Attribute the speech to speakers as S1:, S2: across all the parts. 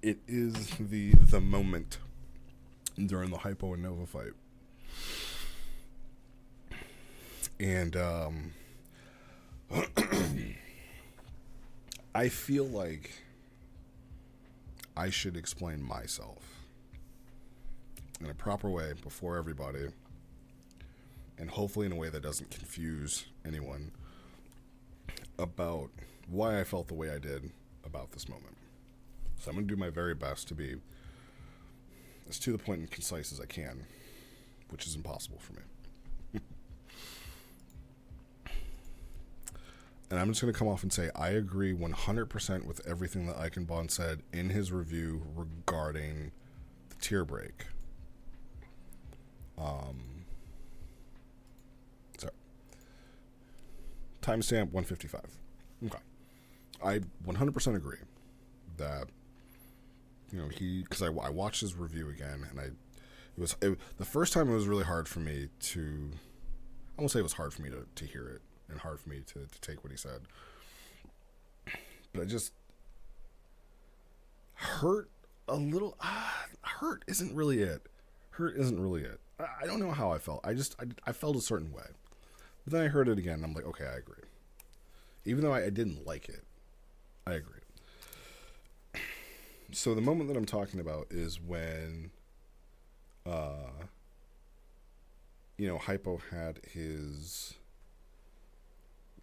S1: it is the moment during the Hypo and Nova fight. And I feel like I should explain myself in a proper way before everybody, and hopefully in a way that doesn't confuse anyone about why I felt the way I did about this moment. So I'm going to do my very best to be as to the point and concise as I can, which is impossible for me. And I'm just going to come off and say I agree 100% with everything that Eichenbaum said in his review regarding the tier break. Sorry. Timestamp 155. Okay. I 100% agree that, because I watched his review again, and the first time it was really hard for me to, I won't say it was hard for me to hear it, and hard for me to take what he said. But I just hurt a little. Hurt isn't really it. Hurt isn't really it. I don't know how I felt. I felt a certain way. But then I heard it again, and I'm like, okay, I agree. Even though I didn't like it, I agree. So the moment that I'm talking about is when, Hypo had his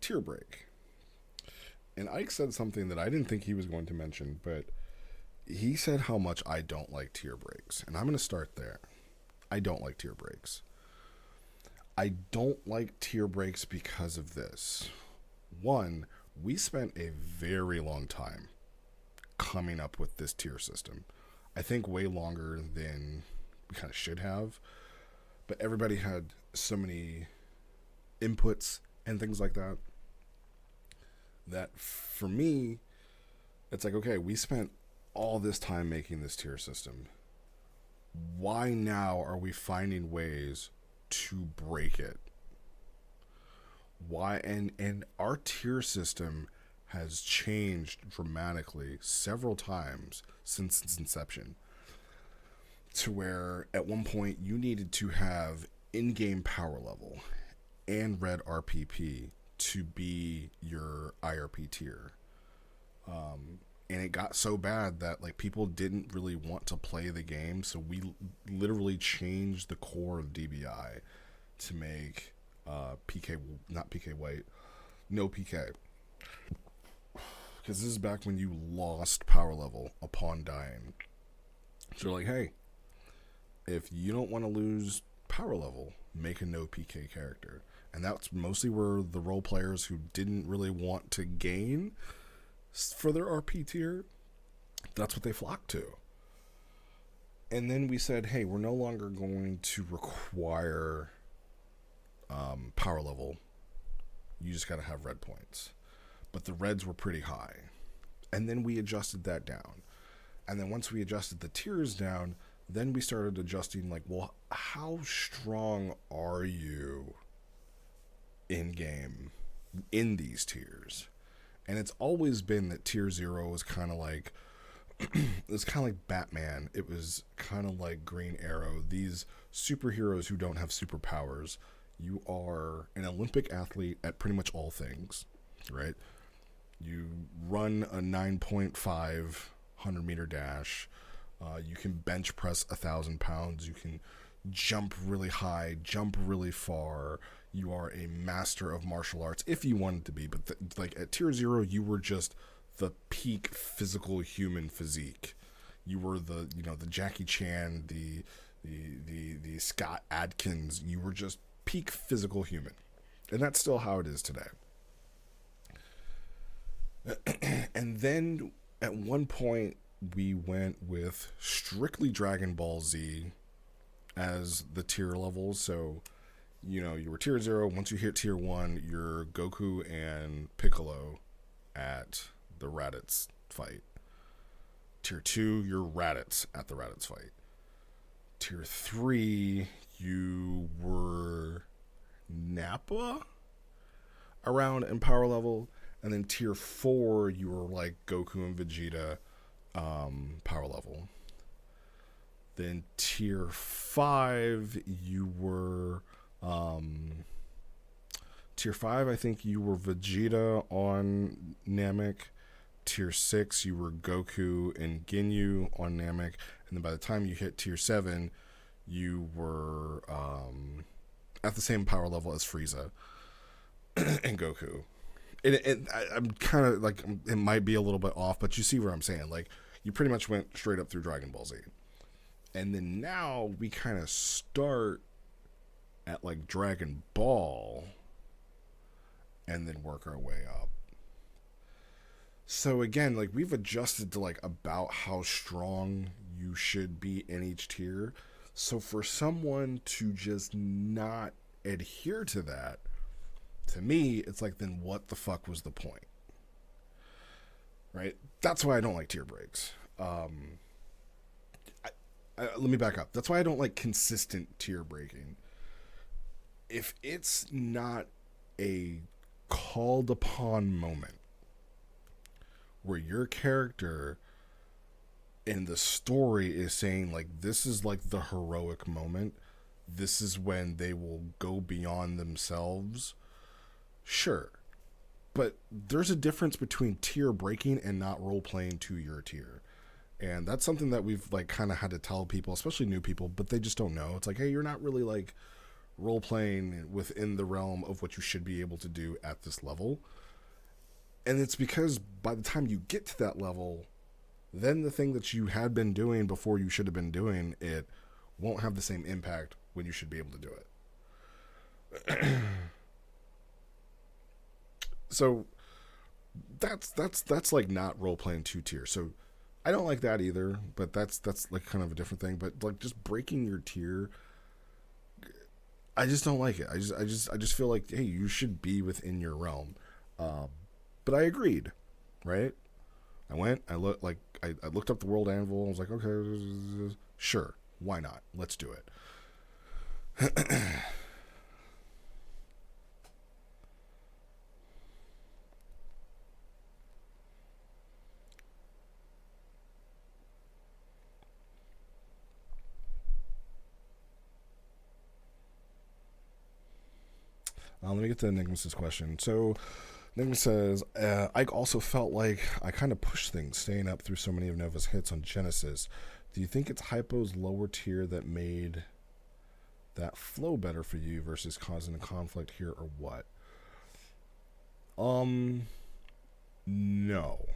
S1: tier break. And Ike said something that I didn't think he was going to mention, but he said how much I don't like tier breaks. And I'm going to start there. I don't like tier breaks. I don't like tier breaks because of this. One, we spent a very long time coming up with this tier system. I think way longer than we kind of should have. But everybody had so many inputs and things like that, that for me, it's like, okay, we spent all this time making this tier system. Why now are we finding ways to break it? Why? And our tier system has changed dramatically several times since its inception, to where at one point you needed to have in-game power level and red RPP to be your IRP tier. And it got so bad that people didn't really want to play the game, so we literally changed the core of DBI to make PK, not PK white, no PK. Because this is back when you lost power level upon dying. So you're like, hey, if you don't want to lose power level, make a no PK character. And that's mostly where the role players who didn't really want to gain for their RP tier, that's what they flocked to. And then we said, hey, we're no longer going to require power level. You just got to have red points. But the reds were pretty high. And then we adjusted that down. And then once we adjusted the tiers down, then we started adjusting, well, how strong are you in game in these tiers? And it's always been that tier 0 was kind of like it's kind of like Batman. It was kind of like Green Arrow. These superheroes who don't have superpowers. You are an Olympic athlete at pretty much all things, right? You run a 9.5 100-meter dash. You can bench press 1,000 pounds. You can jump really high, jump really far. You are a master of martial arts if you wanted to be. But at tier 0, you were just the peak physical human physique. You were the Jackie Chan, the Scott Adkins. You were just peak physical human, and that's still how it is today. And then at one point we went with strictly Dragon Ball Z as the tier levels. So, you were tier 0. Once you hit tier 1, you're Goku and Piccolo at the Raditz fight. Tier 2, you're Raditz at the Raditz fight. Tier 3, you were Nappa around in power level. And then tier 4, you were like Goku and Vegeta power level. Then tier 5, you were tier 5. I think you were Vegeta on Namek. Tier 6, you were Goku and Ginyu on Namek, and then by the time you hit tier 7, you were at the same power level as Frieza and Goku. I'm kind of like, it might be a little bit off, but you see where I'm saying. Like, you pretty much went straight up through Dragon Ball Z. And then now we kind of start at like Dragon Ball and then work our way up. So again, like, we've adjusted to like about how strong you should be in each tier. So for someone to just not adhere to that, to me, it's like, then what the fuck was the point? Right? That's why I don't like tier breaks. Let me back up. That's why I don't like consistent tier breaking. If it's not a called upon moment where your character in the story is saying, like, this is like the heroic moment, this is when they will go beyond themselves, sure. But there's a difference between tier breaking and not role playing to your tier. And that's something that we've like kind of had to tell people, especially new people, but they just don't know. It's like, hey, you're not really like role playing within the realm of what you should be able to do at this level. And it's because by the time you get to that level, then the thing that you had been doing before you should have been doing it won't have the same impact when you should be able to do it. So that's like not role playing 2 tiers. So I don't like that either, but that's like kind of a different thing. But like, just breaking your tier, I just don't like it. I just feel like, hey, you should be within your realm. But I agreed, right? I looked up the World Anvil. I was like, okay, sure, why not? Let's do it. Let me get to Enigma's question. So, Enigma says, Ike also felt like I kind of pushed things, staying up through so many of Nova's hits on Genesis. Do you think it's Hypo's lower tier that made that flow better for you versus causing a conflict here, or what? No.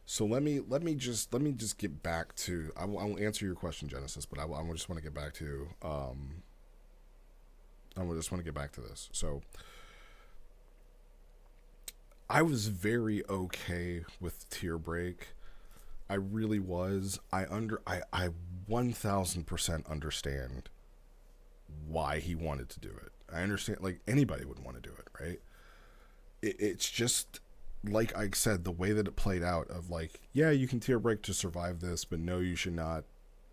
S1: So let me just get back to. I will answer your question, Genesis, but I just want to get back to. I just want to get back to this. So I was very okay with tier break. I really was. I 1000% understand why he wanted to do it. I understand, like, anybody would want to do it, right? It's just like I said, the way that it played out of like, yeah, you can tier break to survive this, but no, you should not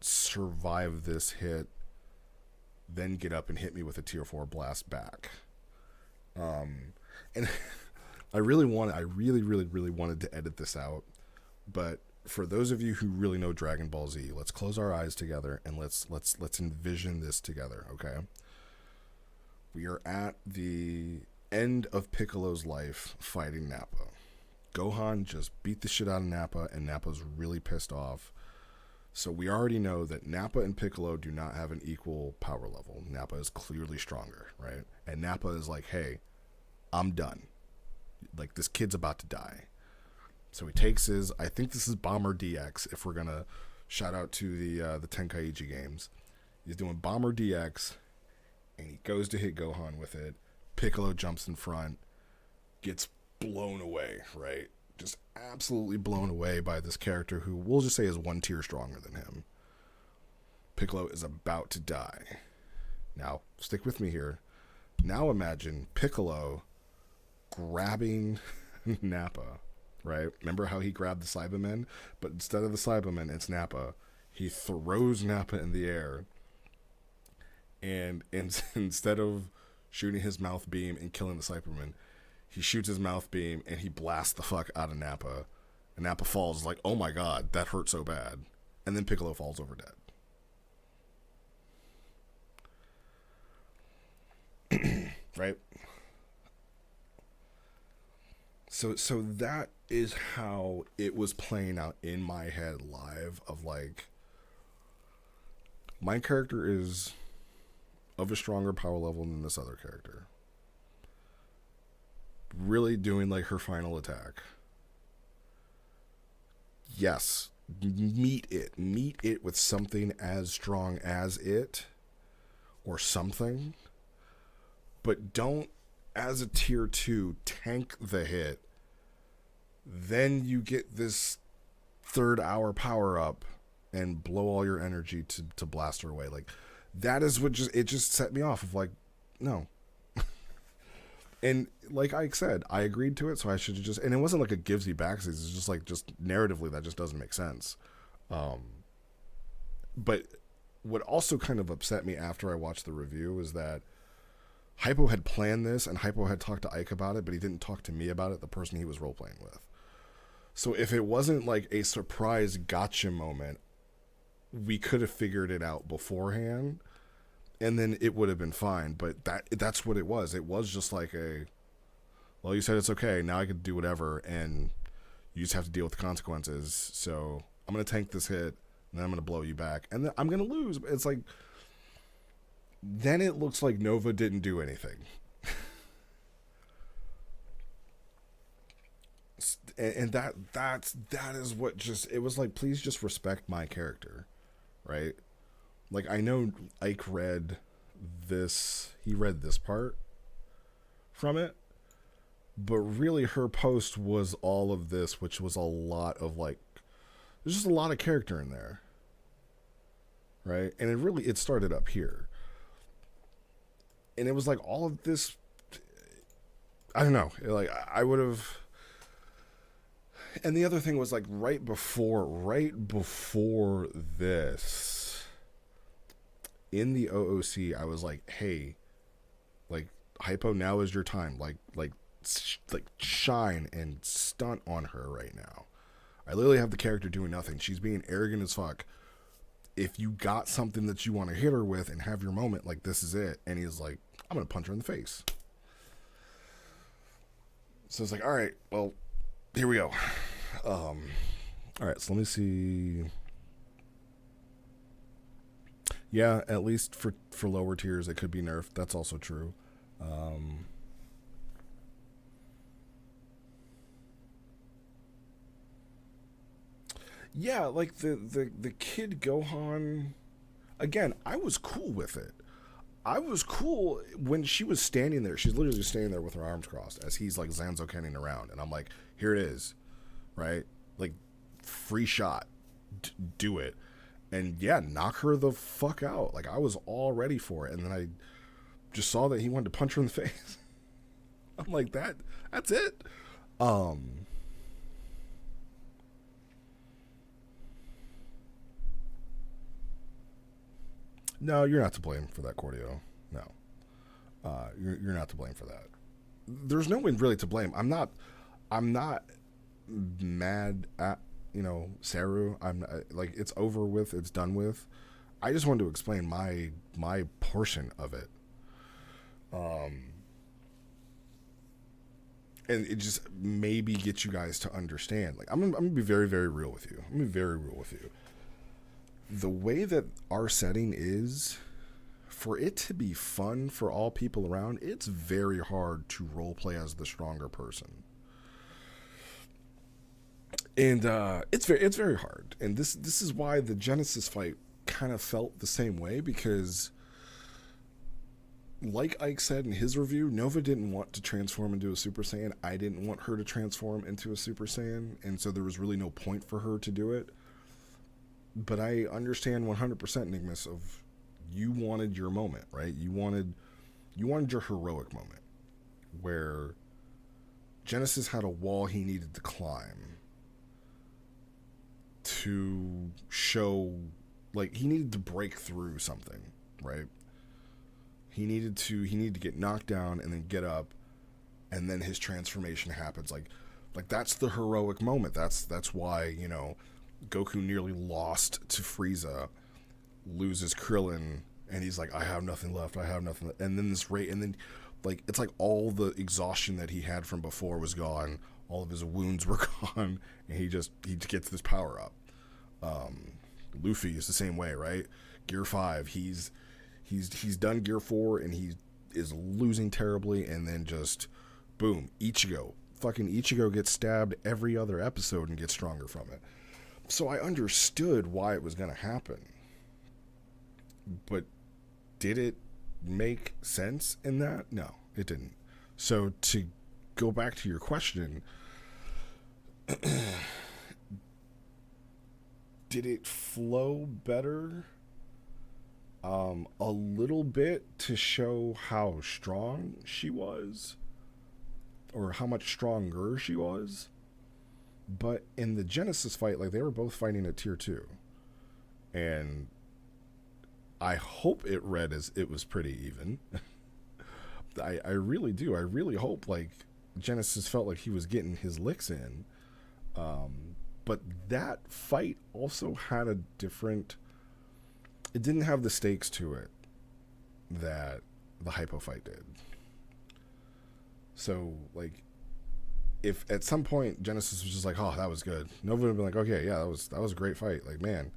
S1: survive this hit, then get up and hit me with a tier 4 blast back. And I really wanted to edit this out, but for those of you who really know Dragon Ball Z, let's close our eyes together and let's envision this together, okay? We are at the end of Piccolo's life fighting Nappa. Gohan just beat the shit out of Nappa, and Nappa's really pissed off. So we already know that Nappa and Piccolo do not have an equal power level. Nappa is clearly stronger, right? And Nappa is like, hey, I'm done. Like, this kid's about to die. So he takes his, I think this is Bomber DX, if we're going to shout out to the Tenkaichi games. He's doing Bomber DX, and he goes to hit Gohan with it. Piccolo jumps in front, gets blown away, right? Just absolutely blown away by this character who we'll just say is 1 tier stronger than him. Piccolo is about to die. Now, stick with me here. Now imagine Piccolo grabbing Nappa, right? Remember how he grabbed the Cybermen? But instead of the Cybermen, it's Nappa. He throws Nappa in the air, and instead of shooting his mouth beam and killing the Cybermen, he shoots his mouth beam and he blasts the fuck out of Nappa, And Nappa falls like, oh my god, that hurt so bad. And then Piccolo falls over dead. Right? So that is how it was playing out in my head live, of like, my character is of a stronger power level than this other character. Really doing like her final attack. Yes, meet it with something as strong as it, or something, but don't, as a tier 2, tank the hit. Then you get this third hour power up and blow all your energy to blast her away. Like, that is what just set me off of like, no. And like I said, I agreed to it, so I should have just, and it wasn't like a gives you backsies, it's just like, just narratively that just doesn't make sense. But what also kind of upset me after I watched the review is that Hypo had planned this, and Hypo had talked to Ike about it, but he didn't talk to me about it, the person he was role playing with. So if it wasn't like a surprise gotcha moment, we could have figured it out beforehand, and then it would have been fine. But that's what it was. It was just like a, well, you said it's okay, now I can do whatever, and you just have to deal with the consequences. So I'm going to tank this hit, and then I'm going to blow you back, and then I'm going to lose. It's like, then it looks like Nova didn't do anything. And that is what just, it was like, please just respect my character, right? Like, I know Ike read this part from it, but really her post was all of this, which was a lot of like, there's just a lot of character in there, right? And it started up here, and it was like all of this, I don't know, like I would have. And the other thing was like right before this, in the OOC, I was like, hey, like, Hypo, now is your time. Like shine and stunt on her right now. I literally have the character doing nothing. She's being arrogant as fuck. If you got something that you want to hit her with and have your moment, like, this is it. And he's like, I'm going to punch her in the face. So it's like, all right, well, here we go. All right, so let me see. Yeah, at least for lower tiers, it could be nerfed. That's also true. Yeah, like the Kid Gohan. Again, I was cool with it. I was cool when she was standing there. She's literally just standing there with her arms crossed as he's like Zanzo Kenning around, and I'm like, here it is, right? Like, free shot, do it, and yeah, knock her the fuck out. Like, I was all ready for it, and then I just saw that he wanted to punch her in the face. I'm like, that's it. No, you're not to blame for that, Cordio. No, you're not to blame for that. There's no one really to blame. I'm not mad at, Saru. I'm like, it's over with. It's done with. I just wanted to explain my portion of it. And it just maybe get you guys to understand. Like, I'm gonna be very, very real with you. I'm gonna be very real with you. The way that our setting is, for it to be fun for all people around, it's very hard to roleplay as the stronger person. And it's very hard. And this is why the Genesis fight kind of felt the same way, because like Ike said in his review, Nova didn't want to transform into a Super Saiyan. I didn't want her to transform into a Super Saiyan, and so there was really no point for her to do it. But I understand 100%, Nigmus, of you wanted your moment, right? You wanted your heroic moment where Genesis had a wall he needed to climb to show, like, he needed to break through something, right? He needed to get knocked down and then get up, and then his transformation happens. Like, Like, that's the heroic moment. That's why, Goku nearly lost to Frieza, loses Krillin, and he's like, I have nothing left. I have nothing left. And then and then, like, it's like all the exhaustion that he had from before was gone. All of his wounds were gone, and he gets this power up. Luffy is the same way, right? Gear 5, he's done Gear 4, and he is losing terribly, and then just boom, fucking Ichigo gets stabbed every other episode and gets stronger from it. So I understood why it was going to happen, but did it make sense in that? No, it didn't. So to go back to your question, did it flow better? A little bit to show how strong she was, or how much stronger she was. But in the Genesis fight, like, they were both fighting at tier 2. And I hope it read as it was pretty even. I really do. I really hope, like, Genesis felt like he was getting his licks in. But that fight also had a different... It didn't have the stakes to it that the Hypo fight did. So, like, if at some point Genesis was just like, oh, that was good, nobody would have been like, okay, yeah, that was a great fight. Like, man,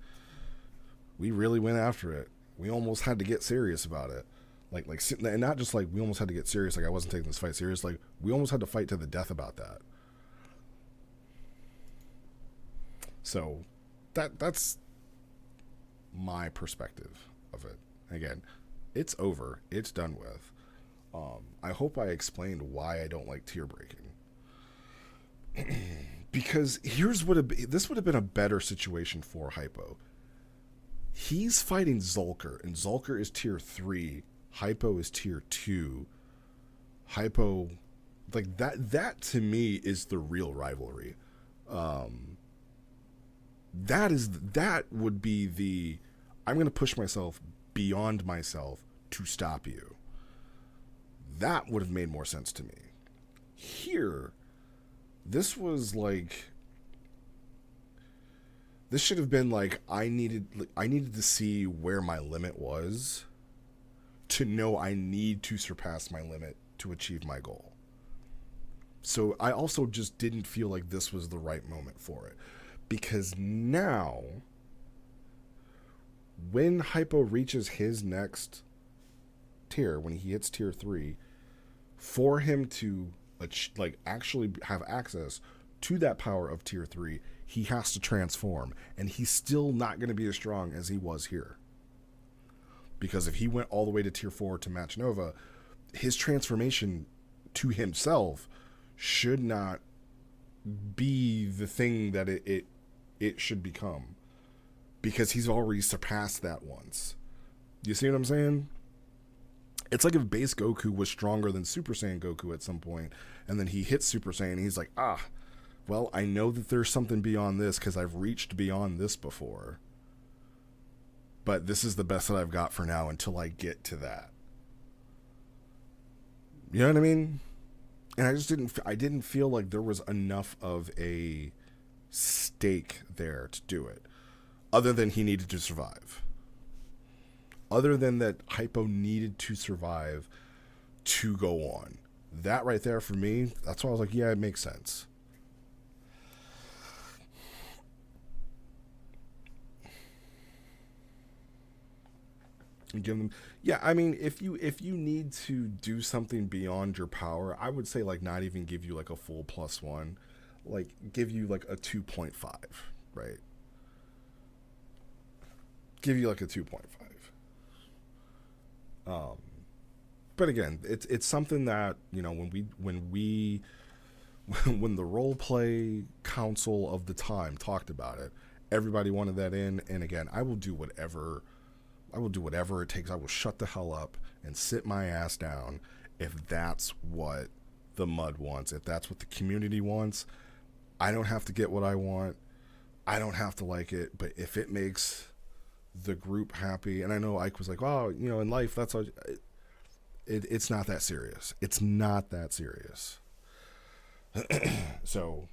S1: we really went after it. We almost had to get serious about it. Like, and not just like we almost had to get serious, like I wasn't taking this fight serious. Like, we almost had to fight to the death about that. So, that's my perspective of it. Again, it's over. It's done with. I hope I explained why I don't like tier breaking. Because this would have been a better situation for Hypo. He's fighting Zulker, and Zulker is tier 3. Hypo is tier 2. Hypo, like, that to me is the real rivalry. That would be the, I'm going to push myself beyond myself to stop you. That would have made more sense to me. Here, this was like, this should have been like, I needed to see where my limit was to know I need to surpass my limit to achieve my goal. So I also just didn't feel like this was the right moment for it. Because now, when Hypo reaches his next tier, when he hits tier 3, for him to like actually have access to that power of tier 3, he has to transform, and he's still not going to be as strong as he was here. Because if he went all the way to tier 4 to match Nova, his transformation to himself should not be the thing that it should become, because he's already surpassed that once. You see what I'm saying? It's like if base Goku was stronger than Super Saiyan Goku at some point, and then he hits Super Saiyan, and he's like, well, I know that there's something beyond this because I've reached beyond this before. But this is the best that I've got for now until I get to that. You know what I mean? And I didn't feel like there was enough of a stake there to do it, other than he needed to survive. Other than that, Hypo needed to survive to go on. That right there for me, that's why I was like, yeah, it makes sense. And give them, yeah, I mean, if you need to do something beyond your power, I would say, like, not even give you like a full +1, like give you like a 2.5, right? Give you like a 2.5. But again, it's something that, you know, when the role play council of the time talked about it, everybody wanted that in. And again, I will do whatever it takes. I will shut the hell up and sit my ass down if that's what the mud wants, if that's what the community wants. I don't have to get what I want. I don't have to like it, but if it makes the group happy, and I know Ike was like, oh, you know, in life, that's all. It's not that serious. It's not that serious. So